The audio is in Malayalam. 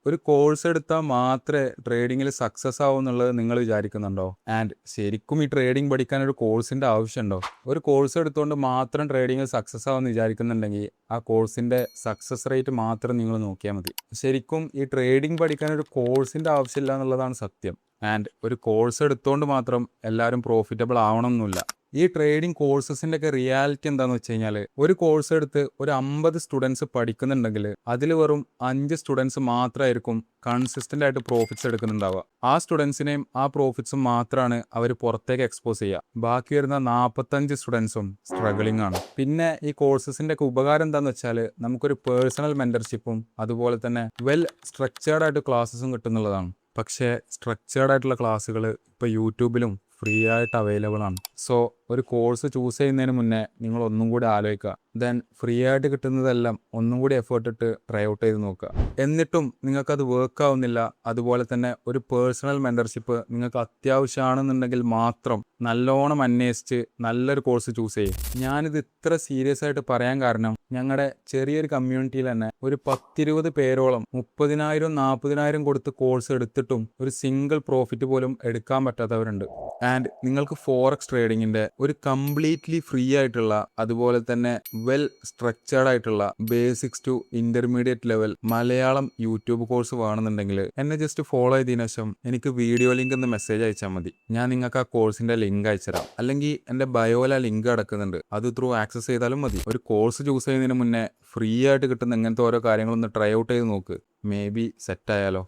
ഒരു കോഴ്സ് എടുത്താൽ മാത്രമേ ട്രേഡിങ്ങിൽ സക്സസ് ആവും എന്നുള്ളത് നിങ്ങൾ വിചാരിക്കുന്നുണ്ടോ? ആൻഡ് ശരിക്കും ഈ ട്രേഡിംഗ് പഠിക്കാൻ ഒരു കോഴ്സിൻ്റെ ആവശ്യമുണ്ടോ? ഒരു കോഴ്സ് എടുത്തുകൊണ്ട് മാത്രം ട്രേഡിങ്ങിൽ സക്സസ് ആവുമെന്ന് വിചാരിക്കുന്നുണ്ടെങ്കിൽ ആ കോഴ്സിൻ്റെ സക്സസ് റേറ്റ് മാത്രം നിങ്ങൾ നോക്കിയാൽ മതി. ശരിക്കും ഈ ട്രേഡിംഗ് പഠിക്കാൻ ഒരു കോഴ്സിൻ്റെ ആവശ്യമില്ല എന്നുള്ളതാണ് സത്യം. ആൻഡ് ഒരു കോഴ്സ് എടുത്തുകൊണ്ട് മാത്രം എല്ലാവരും പ്രോഫിറ്റബിൾ ആവണമെന്നില്ല. ഈ ട്രേഡിംഗ് കോഴ്സസിൻ്റെ ഒക്കെ റിയാലിറ്റി എന്താണെന്ന് വെച്ച് കഴിഞ്ഞാൽ, ഒരു കോഴ്സ് എടുത്ത് ഒരു 50 സ്റ്റുഡൻസ് പഠിക്കുന്നുണ്ടെങ്കിൽ അതിൽ വെറും 5 സ്റ്റുഡൻസ് മാത്രമായിരിക്കും കൺസിസ്റ്റൻ്റ് ആയിട്ട് പ്രോഫിറ്റ്സ് എടുക്കുന്നുണ്ടാവുക. ആ സ്റ്റുഡൻസിനെയും ആ പ്രോഫിറ്റ്സും മാത്രമാണ് അവർ പുറത്തേക്ക് എക്സ്പോസ് ചെയ്യുക. ബാക്കി വരുന്ന 45 സ്റ്റുഡൻസും സ്ട്രഗിളിംഗ് ആണ്. പിന്നെ ഈ കോഴ്സസിൻ്റെ ഒക്കെ ഉപകാരം എന്താണെന്ന് വെച്ചാൽ, നമുക്കൊരു പേഴ്സണൽ മെൻറ്റർഷിപ്പും അതുപോലെ തന്നെ വെൽ സ്ട്രക്ചേർഡ് ആയിട്ട് ക്ലാസ്സസും കിട്ടുന്നുള്ളതാണ്. പക്ഷേ സ്ട്രക്ചേർഡ് ആയിട്ടുള്ള ക്ലാസ്സുകൾ ഇപ്പോൾ യൂട്യൂബിലും ഫ്രീ ആയിട്ട് അവൈലബിൾ ആണ്. സോ ഒരു കോഴ്സ് ചൂസ് ചെയ്യുന്നതിന് മുന്നേ നിങ്ങൾ ഒന്നും കൂടി ആലോചിക്കുക. ദെൻ ഫ്രീ ആയിട്ട് കിട്ടുന്നതെല്ലാം ഒന്നും കൂടി എഫേർട്ട് ഇട്ട് ട്രൈ ഔട്ട് ചെയ്ത് നോക്കുക. എന്നിട്ടും നിങ്ങൾക്കത് വർക്ക് ആവുന്നില്ല, അതുപോലെ തന്നെ ഒരു പേഴ്സണൽ മെൻറ്റർഷിപ്പ് നിങ്ങൾക്ക് അത്യാവശ്യമാണെന്നുണ്ടെങ്കിൽ മാത്രം നല്ലോണം അന്വേഷിച്ച് നല്ലൊരു കോഴ്സ് ചൂസ് ചെയ്യും. ഞാനിത് ഇത്ര സീരിയസ് ആയിട്ട് പറയാൻ കാരണം, ഞങ്ങളുടെ ചെറിയൊരു കമ്മ്യൂണിറ്റിയിൽ തന്നെ ഒരു 10-20 പേരോളം 30,000-40,000 കൊടുത്ത് കോഴ്സ് എടുത്തിട്ടും ഒരു സിംഗിൾ പ്രോഫിറ്റ് പോലും എടുക്കാൻ പറ്റാത്തവരുണ്ട്. ആൻഡ് നിങ്ങൾക്ക് ഫോറക്സ് ട്രേഡിങ്ങിൻ്റെ ഒരു കംപ്ലീറ്റ്ലി ഫ്രീ ആയിട്ടുള്ള, അതുപോലെ തന്നെ വെൽ സ്ട്രക്ചേർഡ് ആയിട്ടുള്ള basics to intermediate level Malayalam YouTube course വേണമെന്നുണ്ടെങ്കിൽ എന്നെ ജസ്റ്റ് ഫോളോ ചെയ്തതിനു ശേഷം എനിക്ക് വീഡിയോ ലിങ്ക് എന്ന് മെസ്സേജ് അയച്ചാൽ മതി. ഞാൻ നിങ്ങൾക്ക് ആ കോഴ്സിന്റെ ലിങ്ക് അയച്ചുതരാം. അല്ലെങ്കിൽ എൻ്റെ ബയോല ലിങ്ക് അടക്കുന്നുണ്ട്, അത് ത്രൂ ആക്സസ് ചെയ്താലും മതി. ഒരു കോഴ്സ് ചൂസ് ചെയ്യുന്നതിന് മുന്നേ ഫ്രീ ആയിട്ട് കിട്ടുന്ന ഇങ്ങനത്തെ ഓരോ കാര്യങ്ങളൊന്ന് ട്രൈ ഔട്ട് ചെയ്ത് നോക്ക്. മേ ബി സെറ്റ് ആയാലോ.